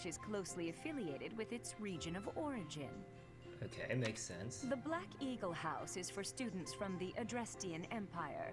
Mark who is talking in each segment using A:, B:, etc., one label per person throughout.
A: which is closely affiliated with its region of origin.
B: Okay, makes sense.
A: The Black Eagle House is for students from the Adrestian Empire.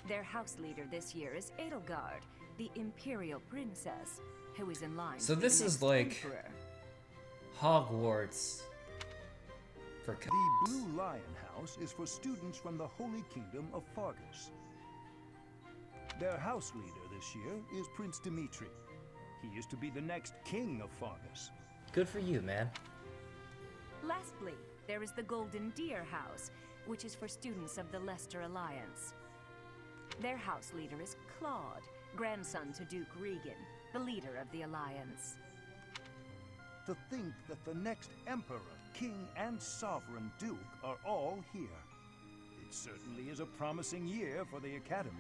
A: Their house leader this year is Edelgard, the Imperial Princess, who is in line.
B: So this is like Hogwarts for
C: the Blue Lion House is for students from the Holy Kingdom of Fargus. Their house leader this year is Prince Dimitri. He is to be the next king of Fargus.
B: Good for you, man.
A: Lastly, there is the Golden Deer House, which is for students of the Leicester Alliance. Their house leader is Claude, grandson to Duke Regan, the leader of the Alliance.
C: To think that the next Emperor, King, and Sovereign Duke are all here. It certainly is a promising year for the Academy.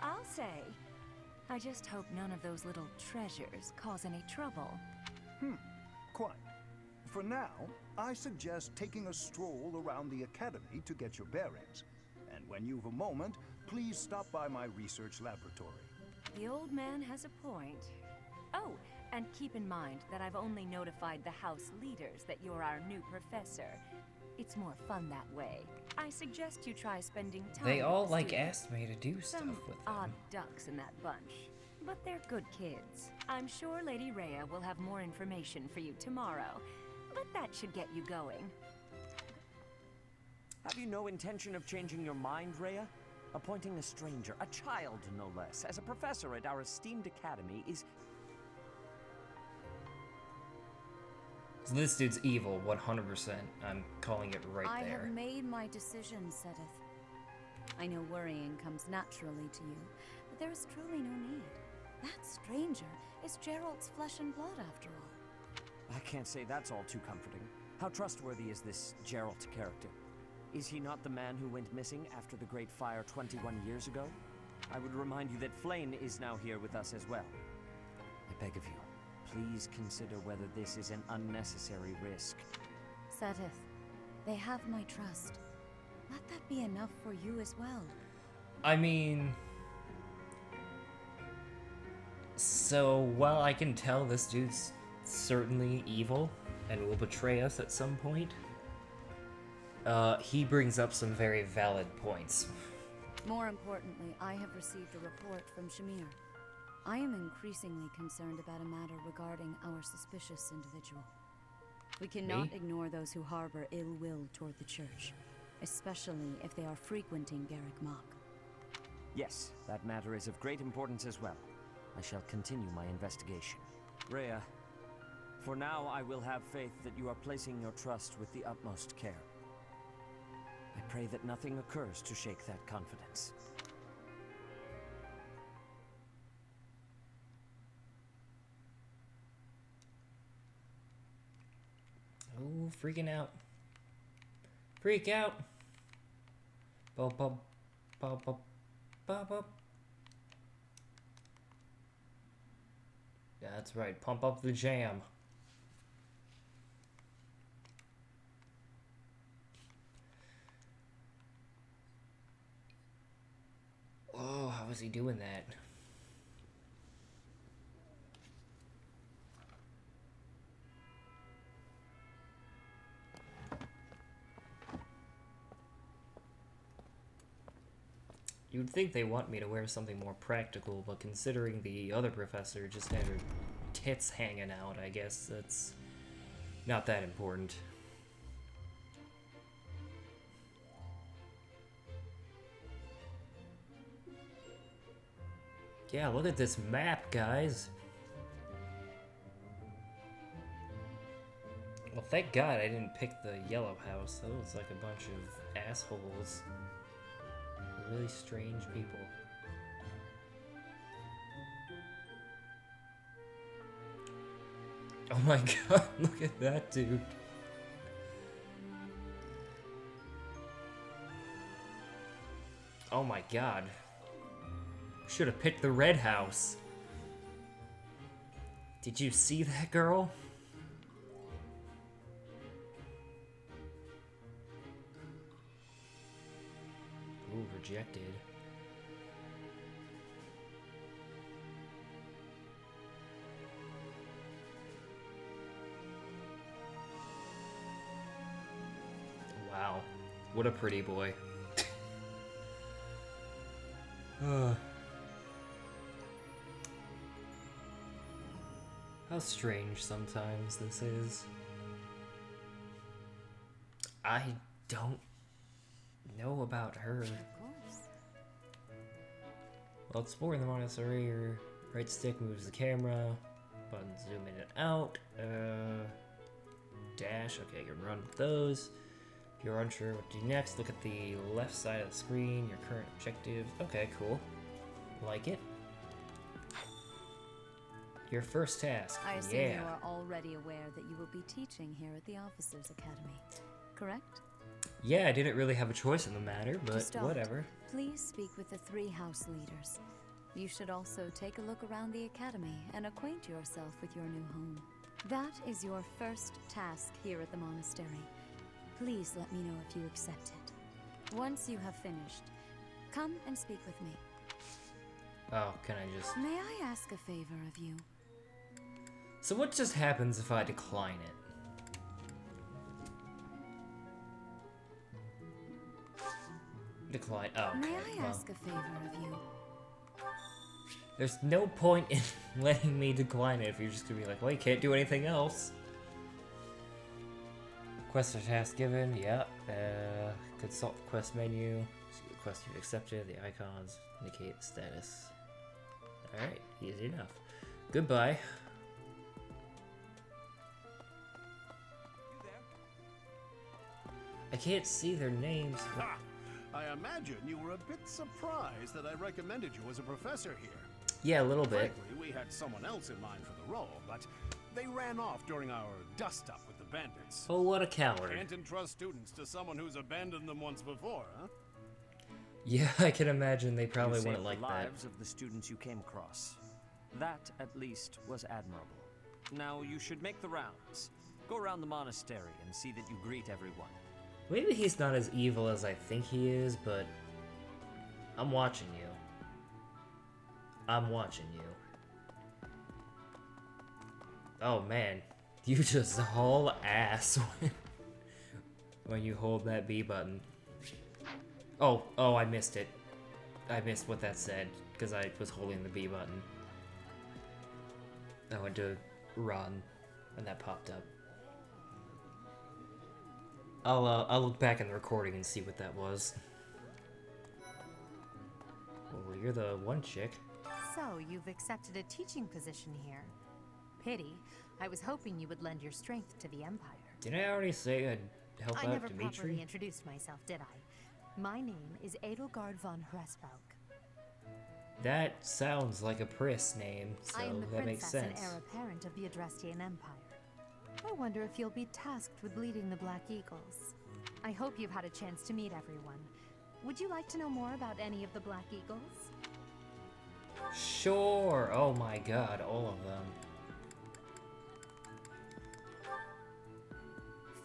A: I'll say, I just hope none of those little treasures cause any trouble.
C: Quite. For now, I suggest taking a stroll around the Academy to get your bearings. And when you've a moment, please stop by my research laboratory.
A: The old man has a point. Oh, and keep in mind that I've only notified the house leaders that you're our new professor. It's more fun that way. I suggest you try spending time
B: They all
A: with the
B: like
A: students.
B: asked me to do stuff
A: Some
B: with them.
A: odd ducks in that bunch, but they're good kids. I'm sure Lady Rhea will have more information for you tomorrow, but that should get you going.
D: Have you no intention of changing your mind, Rhea? Appointing a stranger, a child no less, as a professor at our esteemed academy is...
B: So this dude's evil, 100%. I'm calling it right
E: I
B: there.
E: have made my decision, Sedith. I know worrying comes naturally to you, but there is truly no need. That stranger is Gerald's flesh and blood, after all.
D: I can't say that's all too comforting. How trustworthy is this Gerald character? Is he not the man who went missing after the Great Fire 21 years ago? I would remind you that Flayn is now here with us as well. I beg of you, please consider whether this is an unnecessary risk.
E: Sedith, they have my trust. Let that be enough for you as well.
B: I mean... So, while I can tell this dude's certainly evil and will betray us at some point, he brings up some very valid points.
E: More importantly, I have received a report from Shamir. I am increasingly concerned about a matter regarding our suspicious individual. We cannot ignore those who harbor ill will toward the church, especially if they are frequenting Garrick Mach.
D: Yes, that matter is of great importance as well. I shall continue my investigation. Rhea, for now I will have faith that you are placing your trust with the utmost care. I pray that nothing occurs to shake that confidence.
B: Oh, freaking out. Freak out! Bop, bop, bop, bop, bop, bop. Yeah, that's right. Pump up the jam. Oh, how is he doing that? You'd think they want me to wear something more practical, but considering the other professor just had her tits hanging out, I guess that's not that important. Yeah, look at this map, guys. Well, thank God I didn't pick the yellow house. That was like a bunch of assholes. Really strange people. Oh my God, look at that dude. Oh my God. Should have picked the red house. Did you see that girl? Ooh, her rejected. Wow, what a pretty boy. How strange sometimes this is. I don't know about her.
E: Of course.
B: While exploring the monastery, your right stick moves the camera. Button zoom in and out. Dash, okay, you can run with those. If you're unsure what to do next, look at the left side of the screen, your current objective. Okay, cool. Like it. Your first task.
E: I assume
B: Yeah.
E: you are already aware that you will be teaching here at the Officers' Academy, correct?
B: Yeah, I didn't really have a choice in the matter,
E: To
B: but
E: start,
B: whatever.
E: Please speak with the 3 house leaders. You should also take a look around the academy and acquaint yourself with your new home. That is your first task here at the monastery. Please let me know if you accept it. Once you have finished, come and speak with me.
B: Oh, can I just...
E: May I ask a favor of you?
B: So what just happens if I decline it? Decline. Oh, okay.
E: May I
B: Well,
E: ask a favor of you?
B: there's no point in letting me decline it if you're just gonna be like, well, you can't do anything else. Quest or task given, yeah. Consult the quest menu. See the quest you've accepted, the icons indicate the status. Alright, easy enough. Goodbye. I can't see their names.
F: Ha! I imagine you were a bit surprised that I recommended you as a professor here.
B: Yeah, a little bit.
F: Frankly, we had someone else in mind for the role, but they ran off during our dust-up with the bandits.
B: Oh, what a coward.
F: Can't entrust students to someone who's abandoned them once before, huh?
B: Yeah, I can imagine they probably
D: You
B: wouldn't
D: saved
B: like
D: the
B: that.
D: lives of the students you came across. That, at least, was admirable. Now you should make the rounds. Go around the monastery and see that you greet everyone.
B: Maybe he's not as evil as I think he is, but I'm watching you. I'm watching you. Oh man, you just haul ass when you hold that B button. Oh, I missed it. I missed what that said because I was holding the B button. I went to run and that popped up. I'll look back in the recording and see what that was. Well, you're the one chick.
G: So, you've accepted a teaching position here. Pity. I was hoping you would lend your strength to the Empire.
B: Did I already say I'd help
G: I
B: out
G: never properly
B: Dimitri?
G: introduced myself, did I? My name is Edelgard von Hresbalk.
B: That sounds like a Priss name, so
G: I am the
B: that makes
G: princess and
B: sense.
G: heir apparent of the Adrestian Empire. I wonder if you'll be tasked with leading the Black Eagles. I hope you've had a chance to meet everyone. Would you like to know more about any of the Black Eagles?
B: Sure. Oh my god, all of them.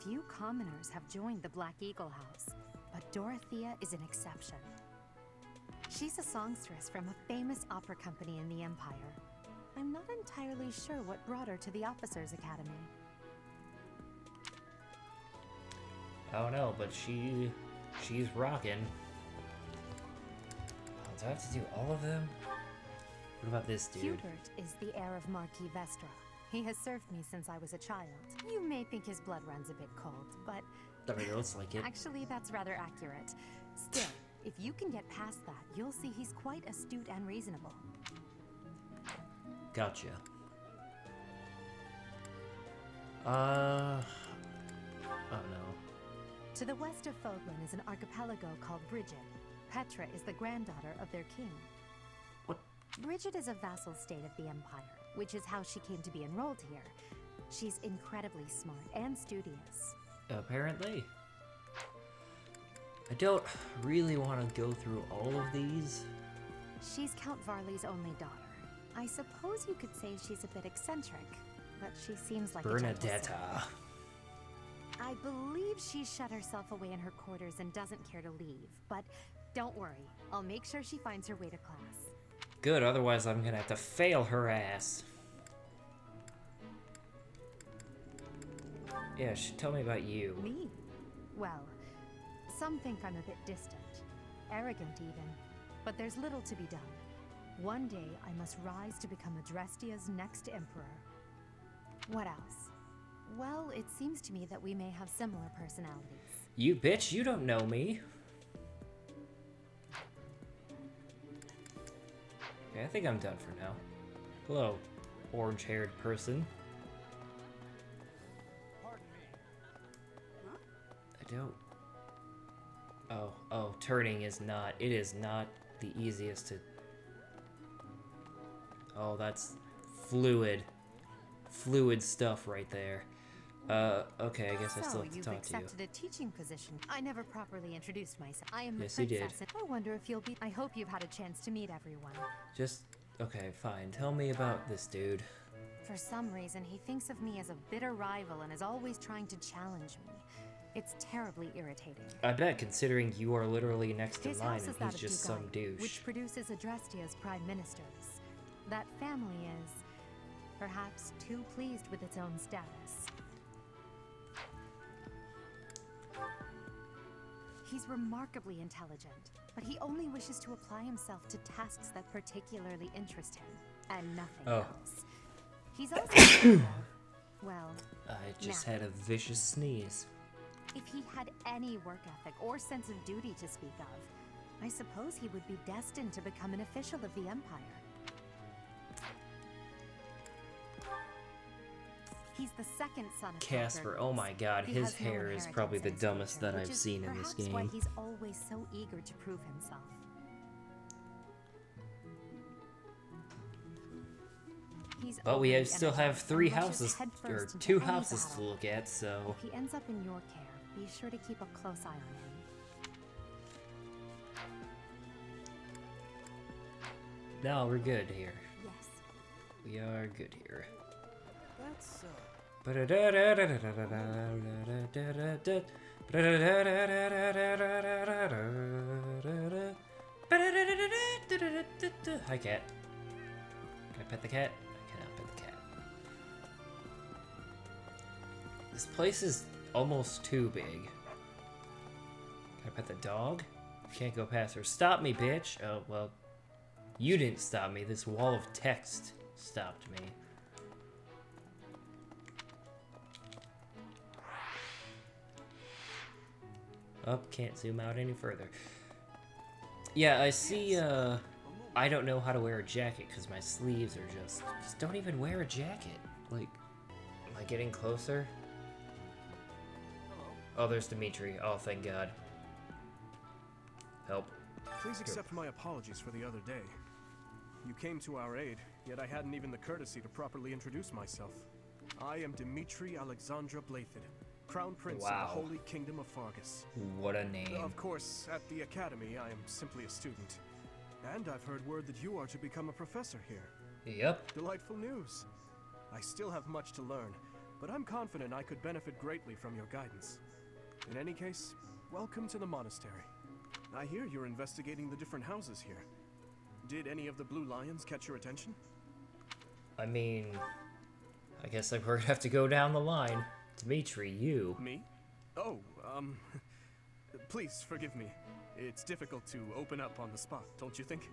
G: Few commoners have joined the Black Eagle House, but Dorothea is an exception. She's a songstress from a famous opera company in the Empire. I'm not entirely sure what brought her to the Officers' Academy.
B: I don't know, but she's rocking. Oh, do I have to do all of them? What about this dude?
G: Hubert is the heir of Marquis Vestra. He has served me since I was a child. You may think his blood runs a bit cold, but
B: I mean, it looks like it.
G: actually that's rather accurate. Still, if you can get past that, you'll see he's quite astute and reasonable.
B: Gotcha. Oh no.
G: To the west of Fodlan is an archipelago called Brigid. Petra is the granddaughter of their king.
B: What?
G: Brigid is a vassal state of the Empire, which is how she came to be enrolled here. She's incredibly smart and studious.
B: Apparently. I don't really want to go through all of these.
G: She's Count Varley's only daughter. I suppose you could say she's a bit eccentric, but she seems like a gentle
B: Bernadetta.
G: soul. I believe she's shut herself away in her quarters and doesn't care to leave, but Don't worry, I'll make sure she finds her way to class.
B: Good, otherwise I'm gonna have to fail her ass. Yeah, tell me about you.
G: Me? Well, some think I'm a bit distant, arrogant even, but there's little to be done. One day, I must rise to become Adrestia's next emperor. What else? Well, it seems to me that we may have similar personalities.
B: You bitch, you don't know me. Okay, I think I'm done for now. Hello, orange-haired person. I don't... Oh, turning is not... It is not the easiest to... Oh, that's fluid. Fluid stuff right there. Okay, I guess I still have to talk to you.
G: So, you've accepted a teaching position. I never properly introduced myself. I am the
B: Yes, you did.
G: princess. I wonder if you'll be... I hope you've had a chance to meet everyone.
B: Just... Okay, fine. Tell me about this dude.
G: For some reason, he thinks of me as a bitter rival and is always trying to challenge me. It's terribly irritating.
B: I bet, considering you are literally next to
G: His
B: mine
G: house
B: and
G: is that
B: he's
G: of
B: just
G: Dugai,
B: some douche.
G: which produces Adrestia's prime ministers. That family is, perhaps, too pleased with its own status. He's remarkably intelligent, but he only wishes to apply himself to tasks that particularly interest him, and nothing else. He's also, well,
B: I just had a vicious sneeze.
G: if he had any work ethic or sense of duty to speak of, I suppose he would be destined to become an official of the Empire. He's the second son of
B: Casper, oh my god,
G: He
B: his
G: has no
B: hair is probably the
G: inheritance in his
B: dumbest
G: future,
B: that
G: which
B: I've
G: is
B: seen in this
G: perhaps why
B: game.
G: he's always so eager to prove himself. He's
B: But we
G: overly
B: still have
G: energetic
B: 3
G: and rushes
B: houses,
G: headfirst
B: or
G: into
B: 2
G: any
B: houses to
G: battle.
B: look at, so...
G: If he ends up in your care, be sure to keep a close eye on him.
B: No, we're good here.
G: Yes.
B: We are good here.
D: That's,
B: Hi, cat. Can I pet the cat? I cannot pet the cat. This place is almost too big. Can I pet the dog? Can't go past her. Stop me, bitch! Oh, well. You didn't stop me. This wall of text stopped me. Up, can't zoom out any further. Yeah, I see, I don't know how to wear a jacket because my sleeves are just don't even wear a jacket. Like, am I getting closer? Oh, there's Dimitri. Oh, thank God. Help.
H: Please accept my apologies for the other day. You came to our aid, yet I hadn't even the courtesy to properly introduce myself. I am Dimitri Alexandra Byleth, Crown Prince of the Holy Kingdom of Fargus.
B: What a name.
H: Of course, at the Academy, I am simply a student. And I've heard word that you are to become a professor here.
B: Yep.
H: Delightful news. I still have much to learn, but I'm confident I could benefit greatly from your guidance. In any case, welcome to the monastery. I hear you're investigating the different houses here. Did any of the Blue Lions catch your attention?
B: I mean, I guess we're gonna have to go down the line. Dimitri, you.
H: Me? Oh, please forgive me. It's difficult to open up on the spot, don't you think?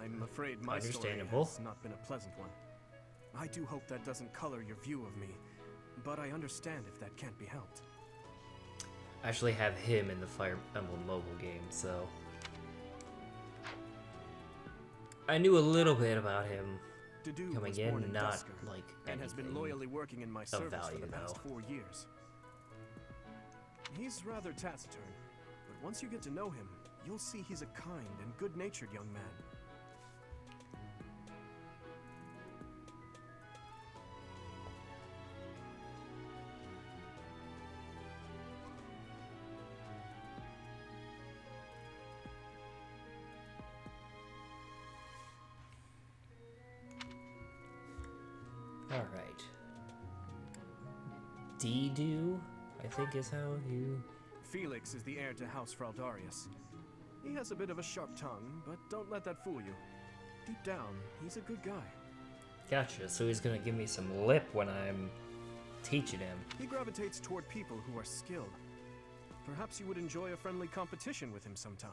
H: I'm afraid my story has not been a pleasant one. I do hope that doesn't color your view of me, but I understand if that can't be helped.
B: I actually have him in the Fire Emblem mobile game, so... I knew a little bit about him coming in, not like
H: and has been loyally working in my service for the past 4 years. He's rather taciturn, but once you get to know him, you'll see he's a kind and good-natured young man.
B: Alright. Dedu, I think is how you...
H: Felix is the heir to House Fraldarius. He has a bit of a sharp tongue, but don't let that fool you. Deep down, he's a good guy.
B: Gotcha, so he's gonna give me some lip when I'm teaching him.
H: He gravitates toward people who are skilled. Perhaps you would enjoy a friendly competition with him sometime.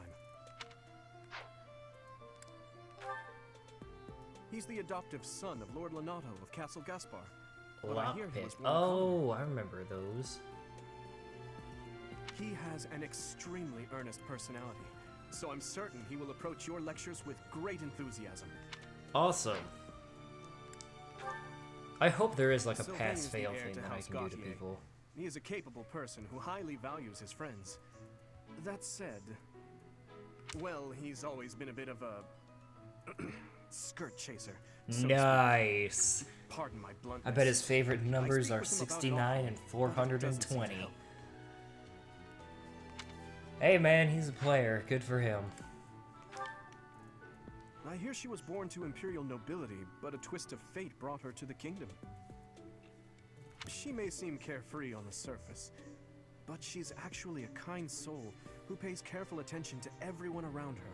H: He's the adoptive son of Lord Lenato of Castle Gaspar. But I hear he was born
B: Oh, I remember those.
H: He has an extremely earnest personality, so I'm certain he will approach your lectures with great enthusiasm.
B: Awesome. I hope there is like a
H: Sylvain is the
B: pass-fail
H: heir
B: thing
H: to
B: that I
H: House
B: can do to
H: Gautier.
B: people.
H: He is a capable person who highly values his friends. That said, well, he's always been a bit of a skirt chaser. So to
B: Nice.
H: speak. Pardon my bluntness.
B: I bet his favorite numbers
H: speak
B: are
H: with him about it
B: 69
H: often,
B: and
H: but it doesn't seem to
B: 420.
H: help.
B: Hey man, he's a player. Good for him.
H: I hear she was born to imperial nobility, but a twist of fate brought her to the kingdom. She may seem carefree on the surface, but she's actually a kind soul who pays careful attention to everyone around her.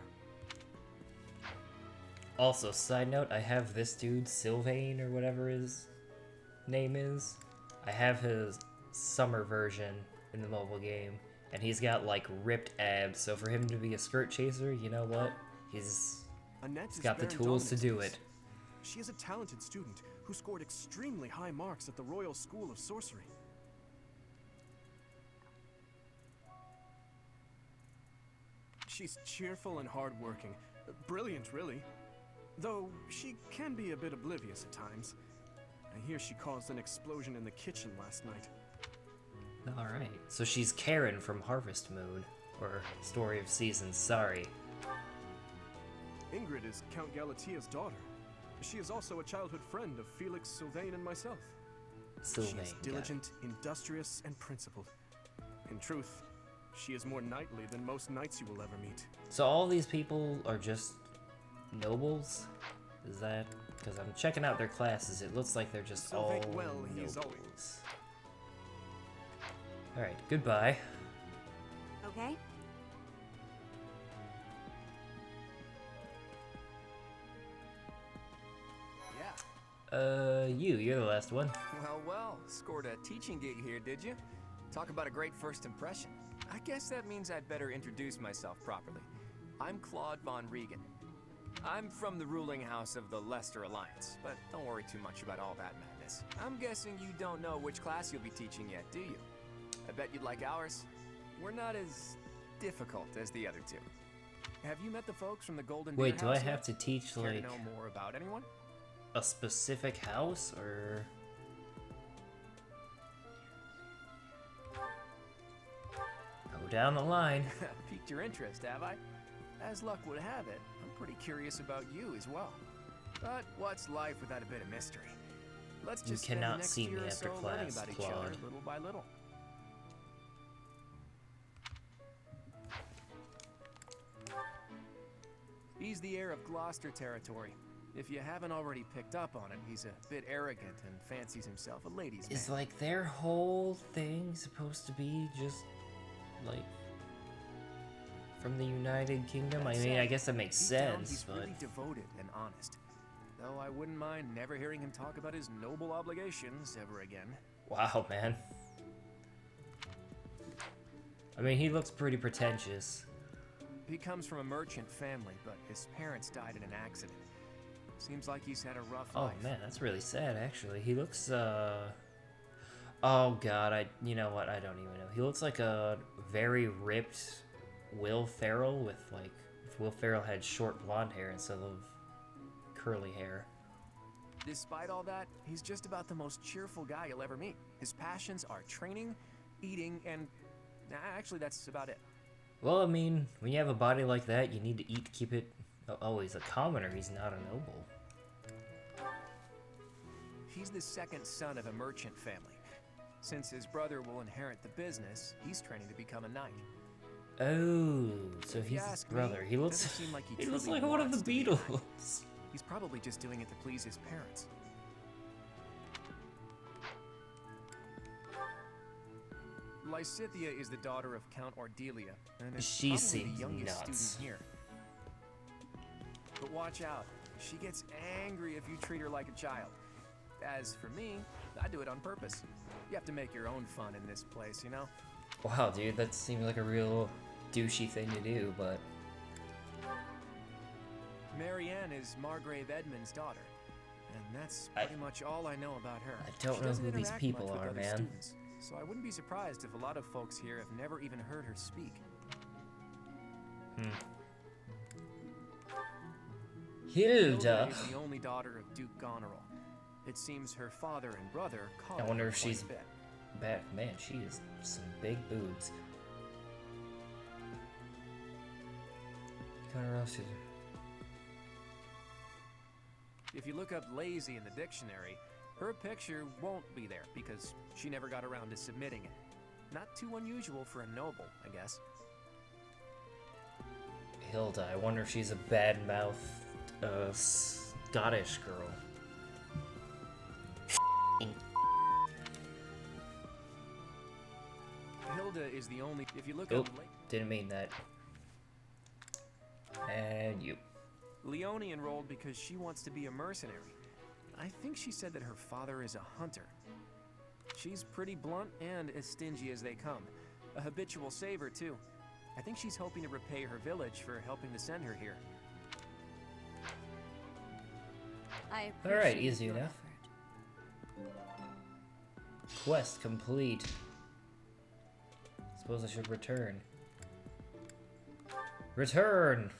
B: Also, side note, I have this dude, Sylvain, or whatever his name is. I have his summer version in the mobile game, and he's got, like, ripped abs, so for him to be a skirt chaser, you know what? He's got the tools to do it.
H: She is a talented student who scored extremely high marks at the Royal School of Sorcery. She's cheerful and hardworking. Brilliant, really. Though she can be a bit oblivious at times. I hear she caused an explosion in the kitchen last night.
B: Alright, so she's Karen from Harvest Moon, or Story of Seasons, sorry.
H: Ingrid is Count Galatia's daughter. She is also a childhood friend of Felix, Sylvain, and myself.
B: Sylvain,
H: She is diligent, industrious, and principled. In truth, she is more knightly than most knights you will ever meet.
B: So all these people are just nobles? Is that... Because I'm checking out their classes, it looks like they're just
H: Sylvain,
B: all
H: well, he's
B: nobles. Alright, goodbye.
E: Okay?
I: Yeah.
B: You're the last one.
I: Well, scored a teaching gig here, did you? Talk about a great first impression. I guess that means I'd better introduce myself properly. I'm Claude von Regan. I'm from the ruling house of the Leicester Alliance, but don't worry too much about all that madness. I'm guessing you don't know which class you'll be teaching yet, do you? I bet you'd like ours. We're not as difficult as the other two. Have you met the folks from the Golden Deer
B: Wait, do I
I: House
B: have
I: yet?
B: to teach,
I: Care to
B: like,
I: know more about anyone?
B: a specific house, or... Go down the line.
I: Piqued your interest, have I? As luck would have it, I'm pretty curious about you as well. But what's life without a bit of mystery? Let's
B: You
I: just spend the
B: cannot
I: next
B: see
I: year
B: me
I: or
B: after
I: so learning
B: class,
I: about each other
B: Claude.
I: little by little. He's the heir of Gloucester territory. If you haven't already picked up on it, he's a bit arrogant and fancies himself a ladies' man.
B: Is, like, their whole thing supposed to be just, like, from the United Kingdom? I
I: That
B: mean, I
I: said,
B: guess that makes
I: deep down,
B: sense,
I: he's
B: but...
I: really devoted and honest. Though I wouldn't mind never hearing him talk about his noble obligations ever again.
B: Wow, man. I mean, he looks pretty pretentious.
I: He comes from a merchant family, but his parents died in an accident. Seems like he's had a rough
B: Oh,
I: life.
B: man, that's really sad, actually. He looks, Oh, God, you know what? I don't even know. He looks like a very ripped Will Ferrell with, like, if Will Ferrell had short blonde hair instead of curly hair.
I: Despite all that, he's just about the most cheerful guy you'll ever meet. His passions are training, eating, and... actually, that's about it.
B: Well, I mean, when you have a body like that, you need to eat to keep it... Oh, he's a commoner. He's not a noble.
I: He's the second son of a merchant family. Since his brother will inherit the business, he's training to become a knight.
B: Oh, so
I: If you
B: he's his
I: ask me,
B: brother. He
I: it
B: looks...
I: doesn't seem like he
B: he looks
I: truly
B: like one of
I: wants
B: the
I: to be a knight.
B: Beatles.
I: He's probably just doing it to please his parents. Lysithea is the daughter of Count Ordelia, and is
B: She
I: probably
B: seems
I: the youngest
B: nuts.
I: student here. But watch out. She gets angry if you treat her like a child. As for me, I do it on purpose. You have to make your own fun in this place, you know?
B: Wow, dude, that seems like a real douchey thing to do, but...
I: Marianne is Margrave Edmund's daughter, and that's pretty much all I know about her.
B: I don't
I: She
B: know
I: doesn't
B: who these
I: interact
B: people
I: much with
B: are,
I: other
B: man.
I: students, so I wouldn't be surprised if a lot of folks here have never even heard her speak.
B: Hilda.
I: is the only daughter of Duke Goneril. It seems her father and brother caught
B: I wonder
I: her
B: if
I: quite
B: she's
I: a bit.
B: back. Man, she is some big boobs.
I: If you look up lazy in the dictionary, her picture won't be there because she never got around to submitting it. Not too unusual for a noble, I guess.
B: Hilda, I wonder if she's a bad-mouthed, Scottish girl.
I: Hilda is the only. If you look
B: Oh,
I: up
B: didn't mean that. And you.
I: Leone enrolled because she wants to be a mercenary. I think she said that her father is a hunter. She's pretty blunt and as stingy as they come. A habitual saver, too. I think she's hoping to repay her village for helping to send her here.
E: I
B: All right,
E: appreciate
B: easy
E: your
B: enough.
E: effort.
B: Quest complete. Suppose I should return. Return!